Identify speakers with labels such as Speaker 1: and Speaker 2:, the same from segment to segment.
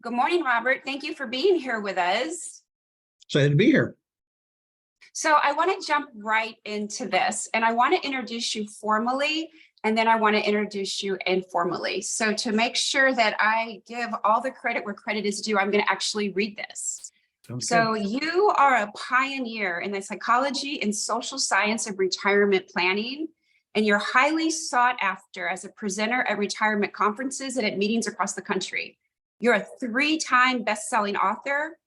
Speaker 1: Good morning, Robert. Thank you for being here with us.
Speaker 2: Excited to be here.
Speaker 1: So I want to jump right into this, and I want to introduce you formally, and then I want to introduce you informally. So to make sure that I give all the credit where credit is due, I'm going to actually read this. So you are a pioneer in the psychology and social science of retirement planning, and you're highly sought after as a presenter at retirement conferences and at meetings across the country. You're a 3-time best-selling author,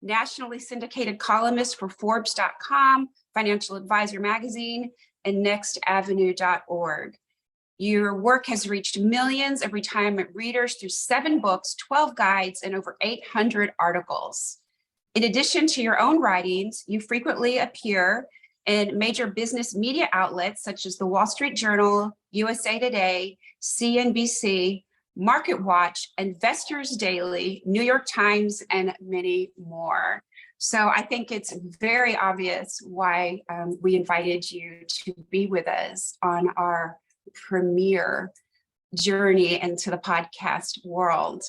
Speaker 1: nationally syndicated columnist for Forbes.com, Financial Advisor Magazine, and nextavenue.org. Your work has reached millions of retirement readers through 7 books, 12 guides, and over 800 articles. In addition to your own writings, you frequently appear in major business media outlets such as the Wall Street Journal, USA Today, CNBC, Market Watch, Investors Daily, New York Times, and many more. So I think it's very obvious why we invited you to be with us on our premiere journey into the podcast world.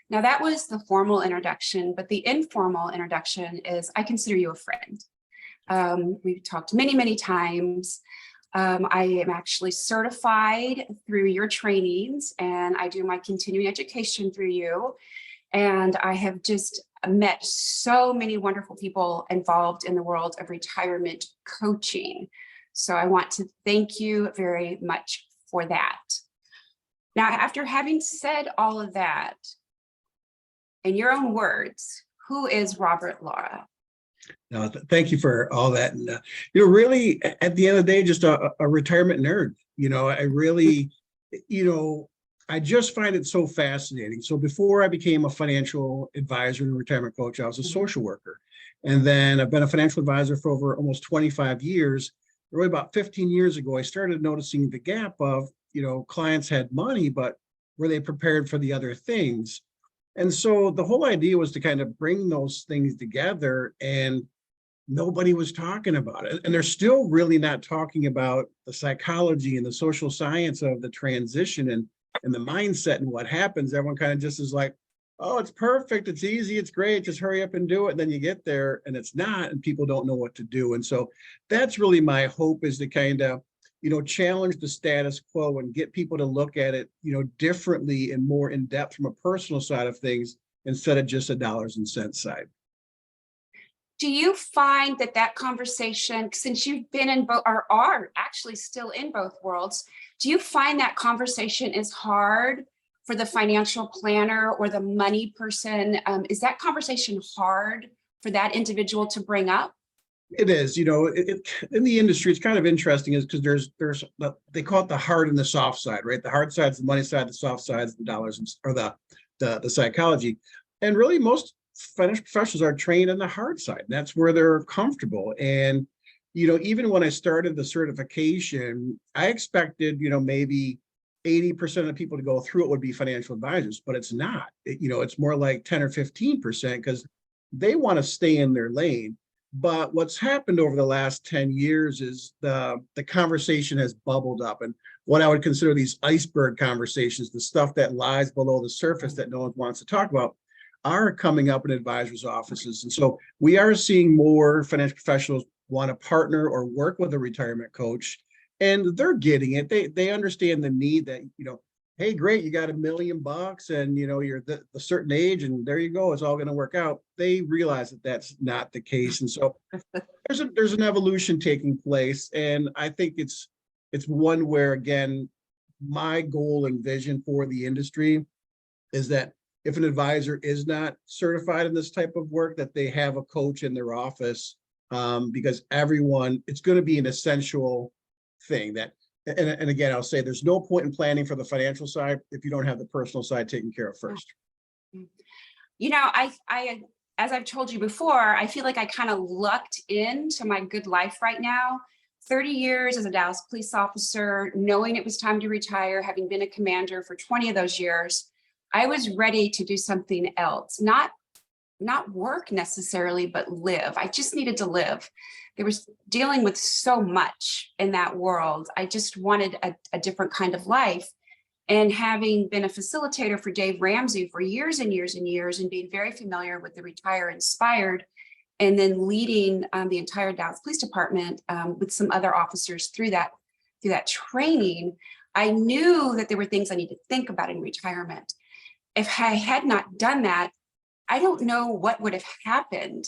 Speaker 1: Now that was the formal introduction, but the informal introduction is I consider you a friend. We've talked many, many times. I am actually certified through your trainings, and I do my continuing education through you. And I have just met so many wonderful people involved in the world of retirement coaching. So I want to thank you very much for that. Now, after having said all of that, in your own words, who is Robert Lara?
Speaker 2: No, thank you for all that. And, really, at the end of the day, just a retirement nerd. I really, I just find it so fascinating. So before I became a financial advisor and retirement coach, I was a social worker. And then I've been a financial advisor for over almost 25 years. Really about 15 years ago, I started noticing the gap of, clients had money, but were they prepared for the other things? And so the whole idea was to kind of bring those things together, and nobody was talking about it. And they're still really not talking about the psychology and the social science of the transition and the mindset and what happens. Everyone kind of just is like, oh, it's perfect, it's easy, it's great, just hurry up and do it. And then you get there and it's not, and people don't know what to do. And so that's really my hope, is to kind of, challenge the status quo and get people to look at it, differently and more in depth from a personal side of things instead of just a dollars and cents side.
Speaker 1: Do you find that conversation, since you've been in both, or are actually still in both worlds, do you find that conversation is hard for the financial planner or the money person? Is that conversation hard for that individual to bring up?
Speaker 2: It is, in the industry, it's kind of interesting is because there's they call it the hard and the soft side, right? The hard side is the money side, the soft side is the dollars or the psychology. And really most financial professionals are trained on the hard side. And that's where they're comfortable. And, even when I started the certification, I expected, maybe 80% of the people to go through it would be financial advisors, but it's not. It's more like 10 or 15% because they want to stay in their lane. But what's happened over the last 10 years is the conversation has bubbled up. And what I would consider these iceberg conversations, the stuff that lies below the surface that no one wants to talk about, are coming up in advisors' offices. And so we are seeing more financial professionals want to partner or work with a retirement coach, and they're getting it. They understand the need that, hey, great, you got $1 million and, you're a certain age and there you go, it's all going to work out. They realize that that's not the case. And so there's an evolution taking place. And I think it's one where, again, my goal and vision for the industry is that if an advisor is not certified in this type of work, that they have a coach in their office, because it's going to be an essential thing that, and again, I'll say there's no point in planning for the financial side if you don't have the personal side taken care of first.
Speaker 1: I as I've told you before, I feel like I kind of lucked into my good life right now. 30 years as a Dallas police officer, knowing it was time to retire, having been a commander for 20 of those years, I was ready to do something else, not work necessarily, but live. I just needed to live. There was dealing with so much in that world. I just wanted a different kind of life. And having been a facilitator for Dave Ramsey for years and years and years, and being very familiar with the Retire Inspired, and then leading the entire Dallas Police Department with some other officers through that training, I knew that there were things I needed to think about in retirement. If I had not done that, I don't know what would have happened.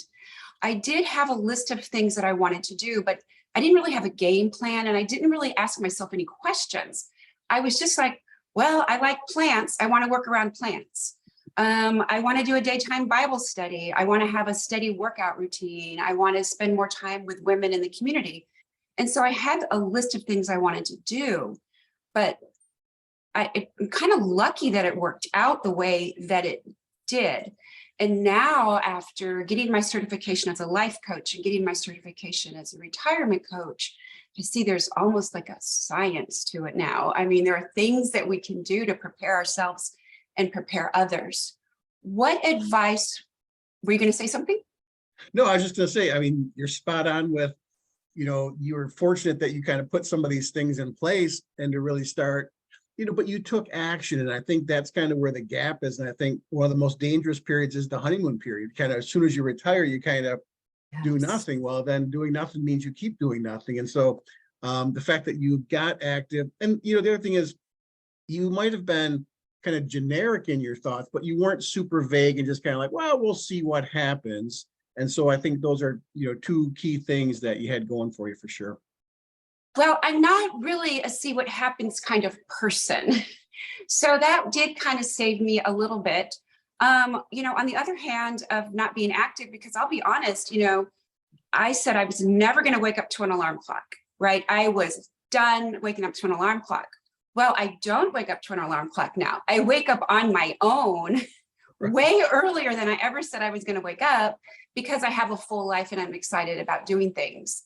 Speaker 1: I did have a list of things that I wanted to do, but I didn't really have a game plan, and I didn't really ask myself any questions. I was just like, well, I like plants. I want to work around plants. I want to do a daytime Bible study. I want to have a steady workout routine. I want to spend more time with women in the community. And so I had a list of things I wanted to do, but I'm kind of lucky that it worked out the way that it did. And now, after getting my certification as a life coach and getting my certification as a retirement coach, I see there's almost like a science to it now. I mean, there are things that we can do to prepare ourselves and prepare others. What advice, were you going to say something?
Speaker 2: No, I was just going to say, I mean, you're spot on with, you were fortunate that you kind of put some of these things in place and to really start, but you took action. And I think that's kind of where the gap is. And I think one of the most dangerous periods is the honeymoon period. Kind of as soon as you retire, you kind of do nothing. Well, then doing nothing means you keep doing nothing. And so the fact that you got active, and the other thing is, you might have been kind of generic in your thoughts, but you weren't super vague and just kind of like, well, we'll see what happens. And so I think those are, two key things that you had going for you for sure.
Speaker 1: Well, I'm not really a see what happens kind of person. So that did kind of save me a little bit. On the other hand of not being active, because I'll be honest, I said I was never going to wake up to an alarm clock, right? I was done waking up to an alarm clock. Well, I don't wake up to an alarm clock now. I wake up on my own way earlier than I ever said I was going to wake up, because I have a full life and I'm excited about doing things.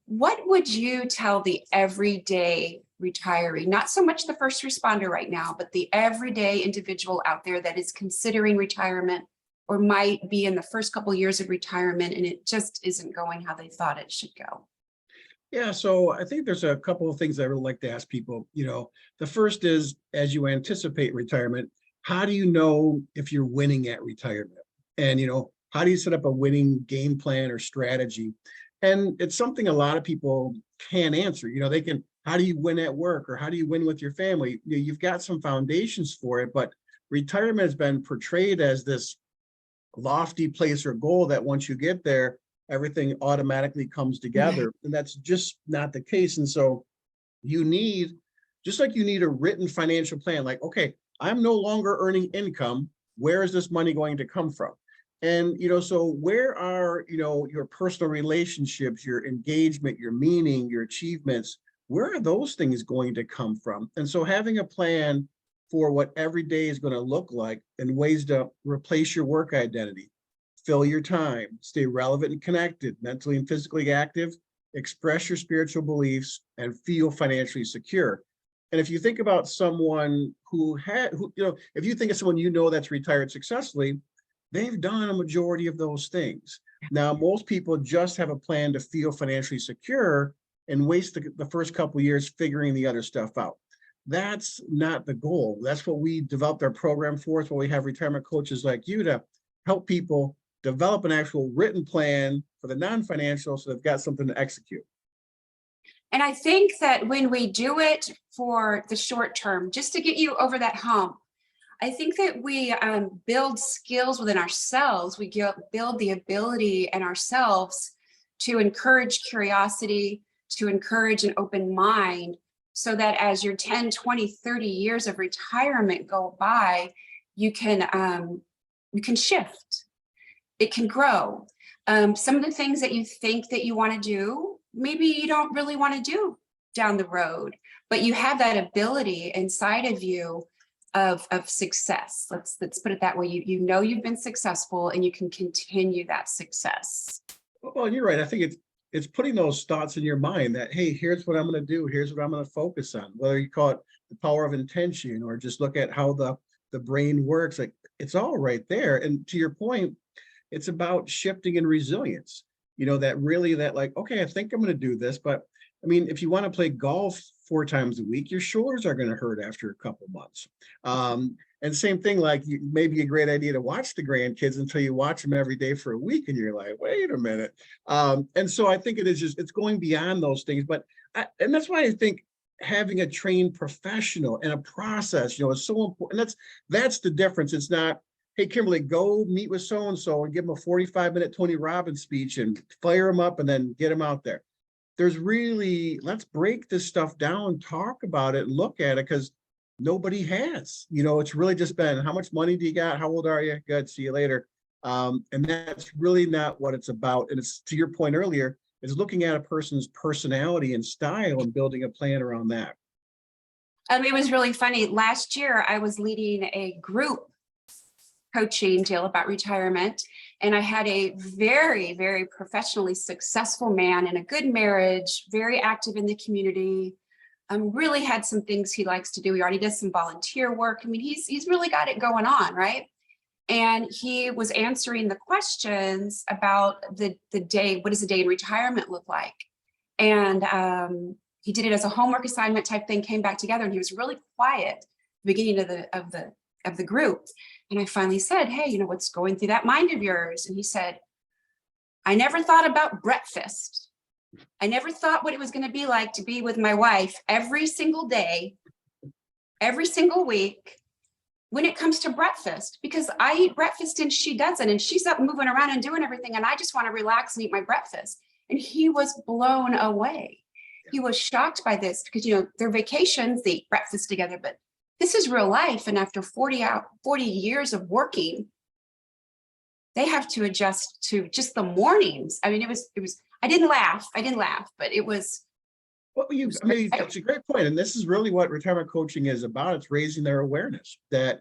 Speaker 1: What would you tell the everyday retiree, not so much the first responder right now, but the everyday individual out there that is considering retirement or might be in the first couple of years of retirement and it just isn't going how they thought it should go?
Speaker 2: Yeah, so I think there's a couple of things I would like to ask people. The first is, as you anticipate retirement, how do you know if you're winning at retirement? And, how do you set up a winning game plan or strategy? And it's something a lot of people can't answer. They can, how do you win at work, or how do you win with your family? You've got some foundations for it, but retirement has been portrayed as this lofty place or goal that once you get there, everything automatically comes together. And that's just not the case. And so just like you need a written financial plan, like, okay, I'm no longer earning income. Where is this money going to come from? And, so where are, your personal relationships, your engagement, your meaning, your achievements, where are those things going to come from? And so having a plan for what every day is going to look like and ways to replace your work identity, fill your time, stay relevant and connected, mentally and physically active, express your spiritual beliefs, and feel financially secure. And if you think about someone if you think of someone that's retired successfully, they've done a majority of those things. Now, most people just have a plan to feel financially secure and waste the first couple of years figuring the other stuff out. That's not the goal. That's what we developed our program for. It's what we have retirement coaches like you to help people develop an actual written plan for the non-financial so they've got something to execute.
Speaker 1: And I think that when we do it for the short term, just to get you over that hump, I think that we build skills within ourselves. We build the ability in ourselves to encourage curiosity, to encourage an open mind, so that as your 10, 20, 30 years of retirement go by, you can shift. It can grow. Some of the things that you think that you want to do, maybe you don't really want to do down the road, but you have that ability inside of you of success. Let's put it that way. You've been successful and you can continue that success.
Speaker 2: Well, you're right. I think it's putting those thoughts in your mind that, hey, here's what I'm going to do. Here's what I'm going to focus on, whether you call it the power of intention or just look at how the brain works. Like, it's all right there. And to your point, it's about shifting and resilience, that like, okay, I think I'm going to do this, but I mean, if you want to play golf 4 times a week, your shoulders are going to hurt after a couple months. And same thing, like maybe a great idea to watch the grandkids until you watch them every day for a week and you're like, wait a minute. And so I think it's going beyond those things. But and that's why I think having a trained professional and a process, is so important. That's the difference. It's not, hey, Kimberly, go meet with so-and-so and give them a 45-minute Tony Robbins speech and fire them up and then get them out there. There's really, let's break this stuff down, talk about it, look at it, because nobody has. It's really just been, how much money do you got? How old are you? Good, see you later. And that's really not what it's about. And it's, to your point earlier, is looking at a person's personality and style and building a plan around that.
Speaker 1: It was really funny. Last year, I was leading a group coaching deal about retirement. And I had a very, very professionally successful man in a good marriage, very active in the community, really had some things he likes to do. He already does some volunteer work. I mean, he's really got it going on, right? And he was answering the questions about the day, what does a day in retirement look like? And he did it as a homework assignment type thing, came back together, and he was really quiet at the beginning of the group. And I finally said, hey, what's going through that mind of yours? And he said, I never thought about breakfast. I never thought what it was going to be like to be with my wife every single day, every single week, when it comes to breakfast, because I eat breakfast and she doesn't, and she's up moving around and doing everything, and I just want to relax and eat my breakfast. And he was blown away. He was shocked by this because, their vacations, they eat breakfast together, but this is real life. And after 40 years of working, they have to adjust to just the mornings. I mean, it was, I didn't laugh, but it was.
Speaker 2: Well, that's a great point. And this is really what retirement coaching is about. It's raising their awareness that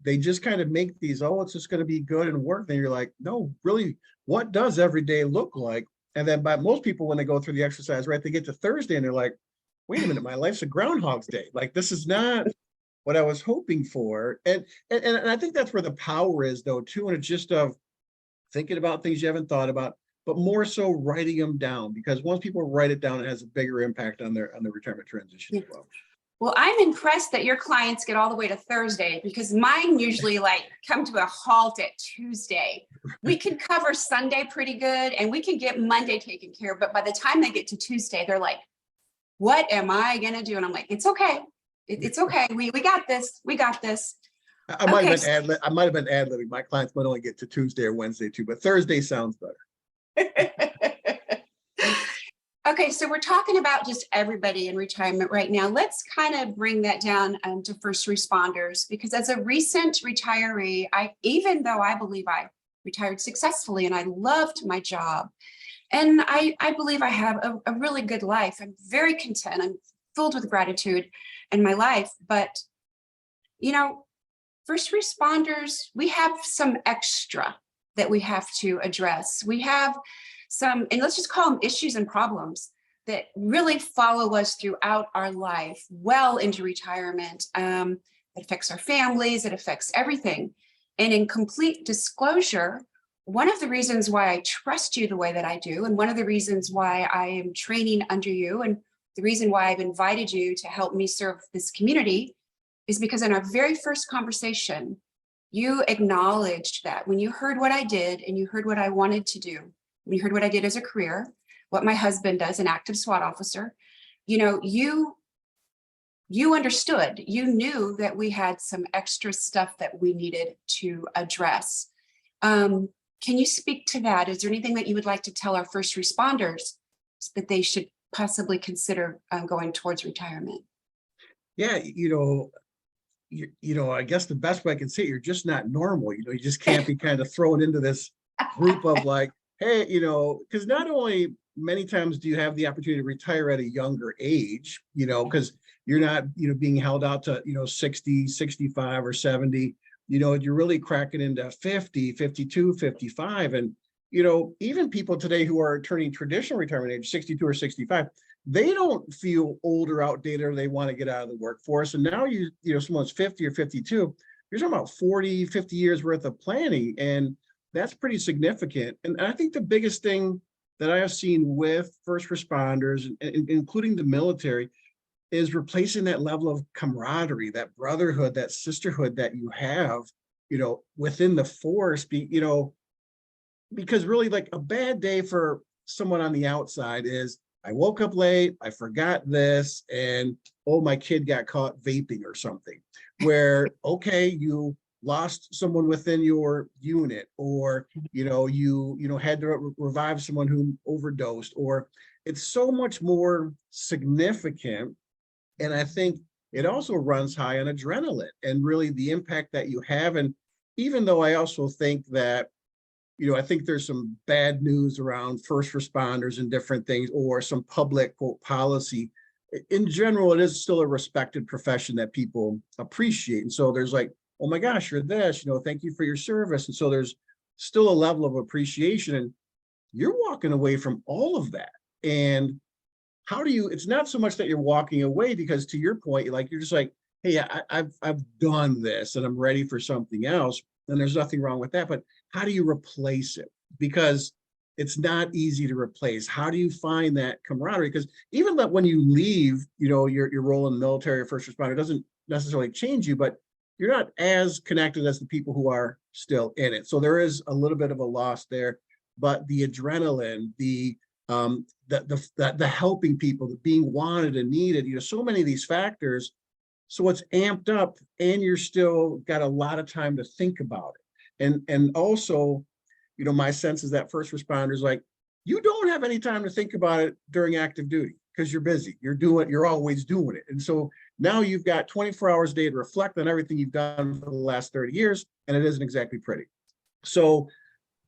Speaker 2: they just kind of make these, oh, it's just going to be good and work. Then you're like, no, really, what does every day look like? And then by most people, when they go through the exercise, right, they get to Thursday and they're like, wait a minute, my life's a Groundhog's Day. Like, this is not what I was hoping for. And I think that's where the power is, though, too. And it's just of thinking about things you haven't thought about, but more so writing them down, because once people write it down, it has a bigger impact on the retirement transition as well.
Speaker 1: Well, I'm impressed that your clients get all the way to Thursday, because mine usually come to a halt at Tuesday. We can cover Sunday pretty good and we can get Monday taken care of. But by the time they get to Tuesday, they're like, what am I going to do? And I'm like, it's okay. It's okay. We got this. We got this.
Speaker 2: I might have been ad-libbing. My clients might only get to Tuesday or Wednesday too, but Thursday sounds better.
Speaker 1: Okay, so we're talking about just everybody in retirement right now. Let's kind of bring that down to first responders, because as a recent retiree, even though I believe I retired successfully and I loved my job, and I believe I have a really good life. I'm very content. I'm filled with gratitude in my life. But, first responders, we have some extra that we have to address. We have some, and let's just call them issues and problems that really follow us throughout our life, well into retirement. It affects our families, it affects everything. And in complete disclosure, one of the reasons why I trust you the way that I do, and one of the reasons why I am training under you, and the reason why I've invited you to help me serve this community, is because in our very first conversation, you acknowledged that when you heard what I did and you heard what I wanted to do, when you heard what I did as a career, what my husband does, an active SWAT officer, you understood, you knew that we had some extra stuff that we needed to address. Can you speak to that? Is there anything that you would like to tell our first responders that they should possibly consider going towards retirement?
Speaker 2: Yeah, I guess the best way I can say it, you're just not normal. You just can't be kind of thrown into this group of like, hey, because not only many times do you have the opportunity to retire at a younger age, because you're not, being held out to, 60, 65 or 70, you're really cracking into 50, 52, 55. And, even people today who are turning traditional retirement age, 62 or 65, they don't feel old or outdated, or they want to get out of the workforce. And now someone's 50 or 52, you're talking about 40, 50 years worth of planning. And that's pretty significant. And I think the biggest thing that I have seen with first responders, including the military, is replacing that level of camaraderie, that brotherhood, that sisterhood that you have, within the force, because really like a bad day for someone on the outside is, I woke up late, I forgot this, and oh, my kid got caught vaping or something. Where, okay, you lost someone within your unit, or you had to revive someone who overdosed, or it's so much more significant. And I think it also runs high on adrenaline and really the impact that you have. And even though I also think that, I think there's some bad news around first responders and different things, or some public quote policy. In general, it is still a respected profession that people appreciate. And so there's like, oh my gosh, you're this, thank you for your service. And so there's still a level of appreciation, and you're walking away from all of that. And how do you, it's not so much that you're walking away, because to your point, you're just like, hey, I've done this and I'm ready for something else. And there's nothing wrong with that. But how do you replace it? Because it's not easy to replace. How do you find that camaraderie? Because even that when you leave, your role in the military or first responder doesn't necessarily change you, but you're not as connected as the people who are still in it. So there is a little bit of a loss there, but the adrenaline, the helping people, the being wanted and needed, so many of these factors. So it's amped up, and you're still got a lot of time to think about it. And also, my sense is that first responders, like, you don't have any time to think about it during active duty because you're busy. You're always doing it. And so now you've got 24 hours a day to reflect on everything you've done for the last 30 years, and it isn't exactly pretty. So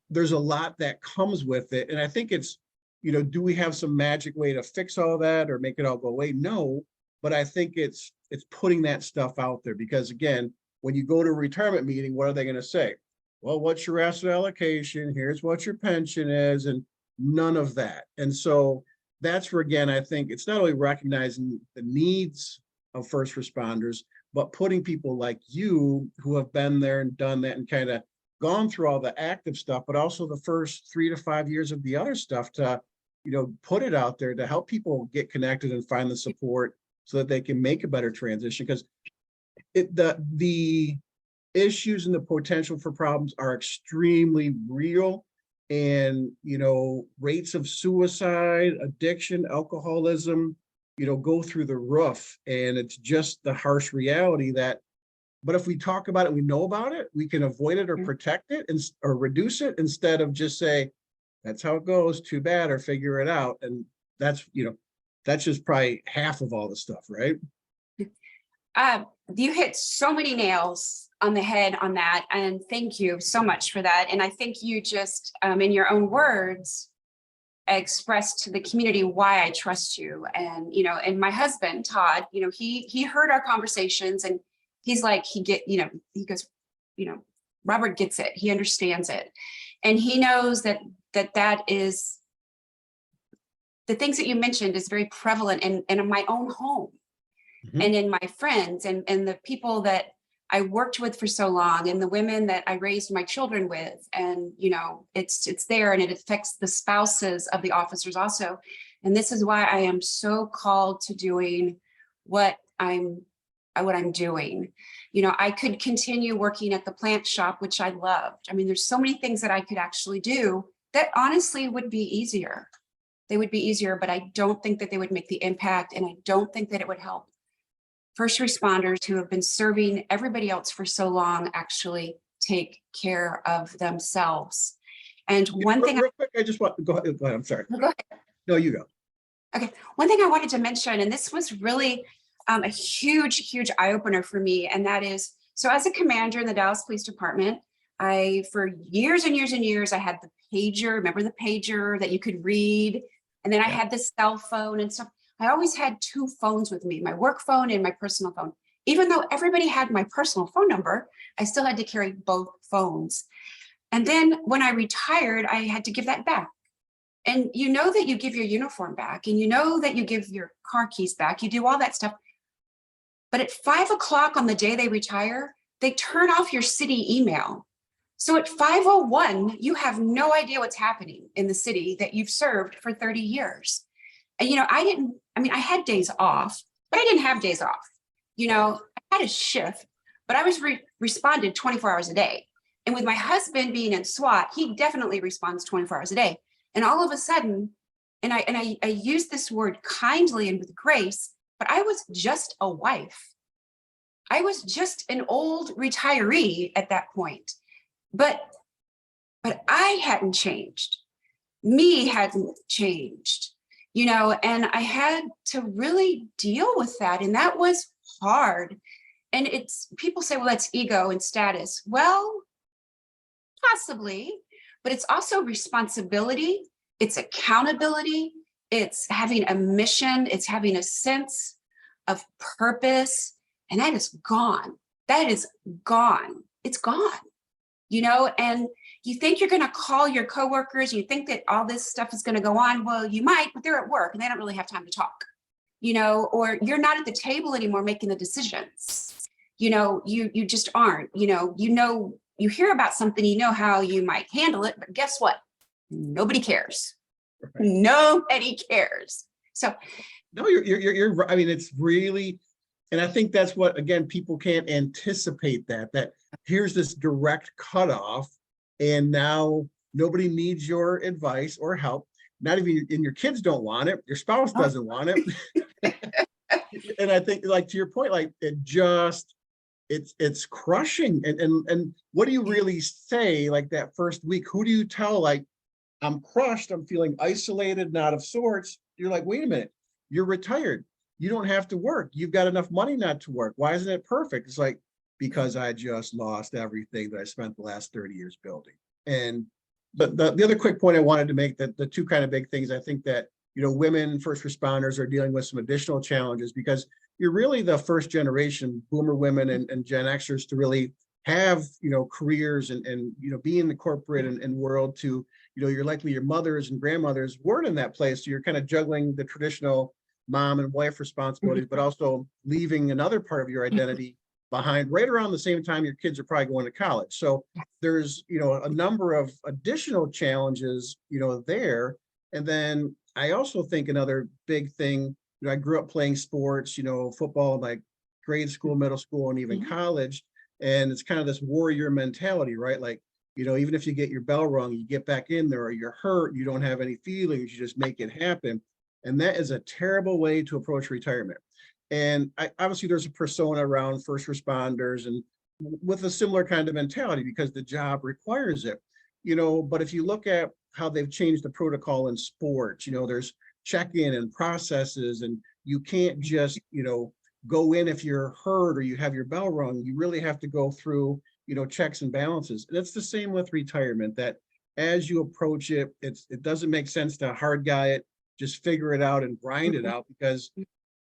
Speaker 2: there's a lot that comes with it. And I think it's, do we have some magic way to fix all that or make it all go away? No, but I think it's putting that stuff out there, because again, when you go to a retirement meeting, what are they going to say? Well, what's your asset allocation? Here's what your pension is, and none of that. And so that's where, again, I think it's not only recognizing the needs of first responders, but putting people like you who have been there and done that and kind of gone through all the active stuff, but also the first 3 to 5 years of the other stuff to, put it out there to help people get connected and find the support so that they can make a better transition. Because the issues and the potential for problems are extremely real. And, rates of suicide, addiction, alcoholism, go through the roof. And it's just the harsh reality that, but if we talk about it, we know about it, we can avoid it or protect it or reduce it, instead of just say, that's how it goes, too bad, or figure it out. And that's just probably half of all the stuff, right?
Speaker 1: You hit so many nails on the head on that. And thank you so much for that. And I think you just, in your own words, expressed to the community why I trust you. And, and my husband, Todd, he heard our conversations, and he's like, he goes, Robert gets it. He understands it. And he knows that is the things that you mentioned is very prevalent in my own home. Mm-hmm. And in my friends and the people that I worked with for so long, and the women that I raised my children with. And, it's there, and it affects the spouses of the officers also. And this is why I am so called to doing what I'm doing. I could continue working at the plant shop, which I loved. I mean, there's so many things that I could actually do that honestly would be easier. They would be easier, but I don't think that they would make the impact. And I don't think that it would help first responders who have been serving everybody else for so long actually take care of themselves. And one thing
Speaker 2: real quick, I just want to go ahead. I'm sorry.
Speaker 1: Go ahead.
Speaker 2: No, you go.
Speaker 1: Okay. One thing I wanted to mention, and this was really a huge eye-opener for me. And that is, so as a commander in the Dallas Police Department, for years and years and years, I had the pager, remember the pager that you could read? And then I had the cell phone and stuff. I always had 2 phones with me, my work phone and my personal phone. Even though everybody had my personal phone number, I still had to carry both phones. And then when I retired, I had to give that back. And that you give your uniform back, and that you give your car keys back, you do all that stuff. But at 5 o'clock on the day they retire, they turn off your city email. So at 5:01, you have no idea what's happening in the city that you've served for 30 years. And, I had days off, but I didn't have days off. I had a shift, but I was responded 24 hours a day. And with my husband being in SWAT, he definitely responds 24 hours a day. And all of a sudden, and I use this word kindly and with grace, but I was just a wife. I was just an old retiree at that point. But I hadn't changed. Me hadn't changed, and I had to really deal with that. And that was hard. And people say, well, that's ego and status. Well, possibly, but it's also responsibility. It's accountability. It's having a mission. It's having a sense of purpose. And that is gone. That is gone. It's gone, and you think you're going to call your coworkers. You think that all this stuff is going to go on. Well, you might, but they're at work and they don't really have time to talk, or you're not at the table anymore making the decisions. You just aren't, you hear about something, how you might handle it, but guess what? Nobody cares. Right. Nobody cares. So
Speaker 2: no, you're right. I mean, it's really, and I think that's what, again, people can't anticipate that here's this direct cutoff, and now nobody needs your advice or help. Not even, and your kids don't want it. Your spouse doesn't want it. And I think, like, to your point, like, it's crushing. And what do you really say, like, that first week? Who do you tell, like, I'm crushed, I'm feeling isolated and out of sorts? You're like, wait a minute, you're retired. You don't have to work. You've got enough money not to work. Why isn't it perfect? It's like, because I just lost everything that I spent the last 30 years building. And but the other quick point I wanted to make, that the two kind of big things, I think that, women first responders are dealing with some additional challenges, because you're really the first generation, boomer women and Gen Xers, to really have, careers and be in the corporate and world. To, you're likely your mothers and grandmothers weren't in that place. So you're kind of juggling the traditional mom and wife responsibilities, but also leaving another part of your identity behind right around the same time your kids are probably going to college. So there's, a number of additional challenges, there. And then I also think another big thing, I grew up playing sports, football, like grade school, middle school, and even college. And it's kind of this warrior mentality, right? Like, even if you get your bell rung, you get back in there, or you're hurt, you don't have any feelings, you just make it happen. And that is a terrible way to approach retirement. And obviously there's a persona around first responders and with a similar kind of mentality, because the job requires it, but if you look at how they've changed the protocol in sports, there's check-in and processes, and you can't just, go in if you're hurt or you have your bell rung. You really have to go through, checks and balances. And it's the same with retirement, that as you approach it, it doesn't make sense to hard guy it, just figure it out and grind it out, because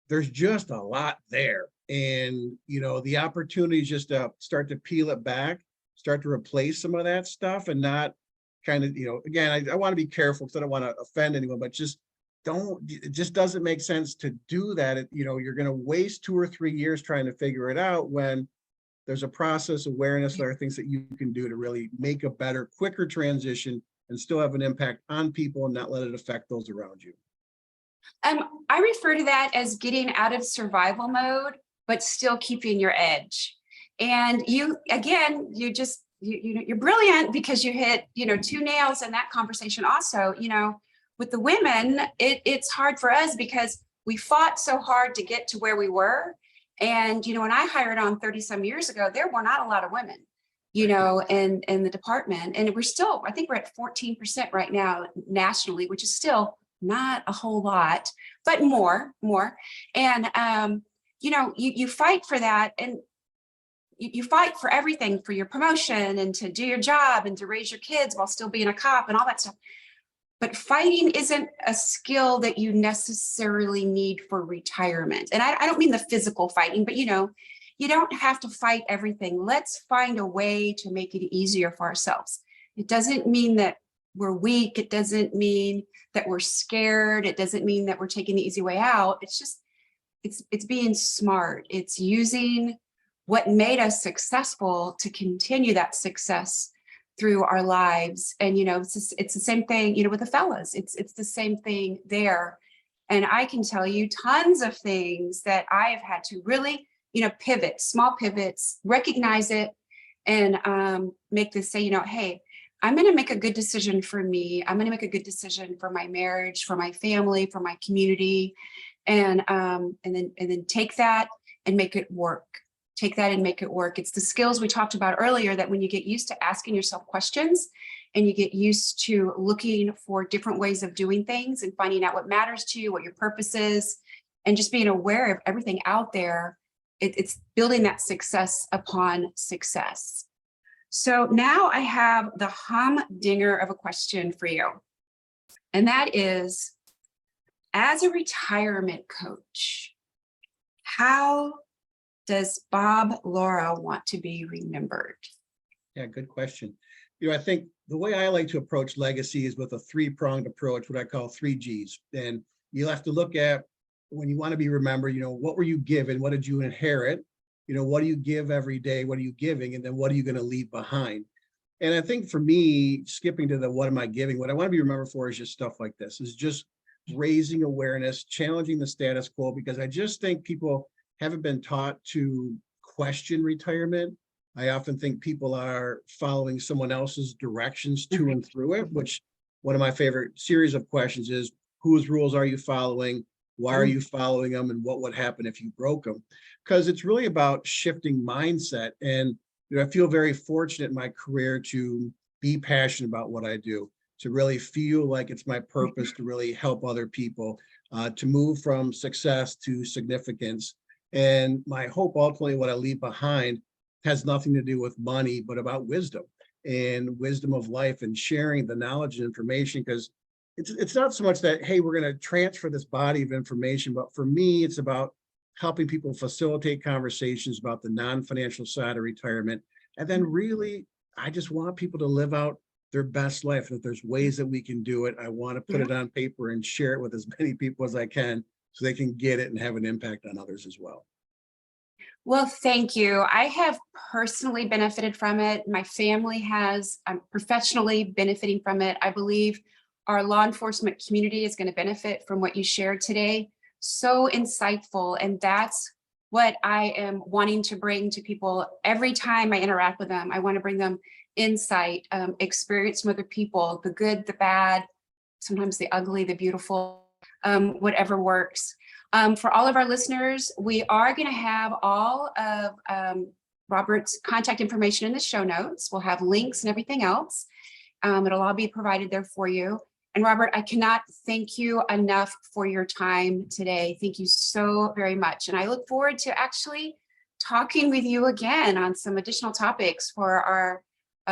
Speaker 2: there's just a lot there. And, the opportunity is just to start to peel it back, start to replace some of that stuff, and not kind of, again, I want to be careful because I don't want to offend anyone, but it just doesn't make sense to do that. You're going to waste 2 or 3 years trying to figure it out, when there's a process, awareness, there are things that you can do to really make a better, quicker transition and still have an impact on people and not let it affect those around you.
Speaker 1: I refer to that as getting out of survival mode, but still keeping your edge. And you're brilliant, because you hit, 2 nails in that conversation. Also, with the women, it's hard for us because we fought so hard to get to where we were. And, when I hired on 30 some years ago, there were not a lot of women, in the department. And I think we're at 14% right now nationally, which is still not a whole lot, but more. And, you fight for that, and you fight for everything, for your promotion and to do your job and to raise your kids while still being a cop and all that stuff. But fighting isn't a skill that you necessarily need for retirement. And I don't mean the physical fighting, but, you don't have to fight everything. Let's find a way to make it easier for ourselves. It doesn't mean that we're weak. It doesn't mean that we're scared. It doesn't mean that we're taking the easy way out. It's just, it's being smart. It's using what made us successful to continue that success through our lives. And, it's the same thing, with the fellas, it's the same thing there. And I can tell you tons of things that I have had to really, pivot, small pivots, recognize it, and make this say, hey, I'm going to make a good decision for me. I'm going to make a good decision for my marriage, for my family, for my community, and then take that and make it work. Take that and make it work. It's the skills we talked about earlier that when you get used to asking yourself questions and you get used to looking for different ways of doing things and finding out what matters to you, what your purpose is, and just being aware of everything out there, it's building that success upon success. So now I have the humdinger of a question for you. And that is, as a retirement coach, how does Bob Laura want to be remembered?
Speaker 2: Yeah, good question. I think the way I like to approach legacy is with a three-pronged approach, what I call 3Gs. And you'll have to look at, when you want to be remembered, what were you given? What did you inherit? What do you give every day? What are you giving? And then what are you going to leave behind? And I think for me, skipping to the what am I giving, what I want to be remembered for is just stuff like this, is just raising awareness, challenging the status quo, because I just think people haven't been taught to question retirement. I often think people are following someone else's directions to and through it, which one of my favorite series of questions is, whose rules are you following? Why are you following them? And what would happen if you broke them? Because it's really about shifting mindset. And I feel very fortunate in my career to be passionate about what I do, to really feel like it's my purpose to really help other people, to move from success to significance. And my hope, ultimately, what I leave behind has nothing to do with money, but about wisdom and wisdom of life and sharing the knowledge and information. Because it's not so much that, hey, we're going to transfer this body of information, but for me, it's about helping people facilitate conversations about the non-financial side of retirement. And then really, I just want people to live out their best life. If there's ways that we can do it, I want to put it on paper and share it with as many people as I can so they can get it and have an impact on others as well.
Speaker 1: Well, thank you. I have personally benefited from it. My family has. I'm professionally benefiting from it. I believe our law enforcement community is going to benefit from what you shared today. So insightful. And that's what I am wanting to bring to people every time I interact with them. I want to bring them insight, experience from other people, the good, the bad, sometimes the ugly, the beautiful, whatever works. For all of our listeners, we are going to have all of Robert's contact information in the show notes. We'll have links and everything else. It'll all be provided there for you. And Robert, I cannot thank you enough for your time today. Thank you so very much. And I look forward to actually talking with you again on some additional topics for our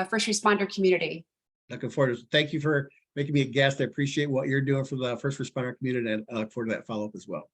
Speaker 1: first responder community.
Speaker 2: Looking forward to it. Thank you for making me a guest. I appreciate what you're doing for the first responder community, and I look forward to that follow-up as well.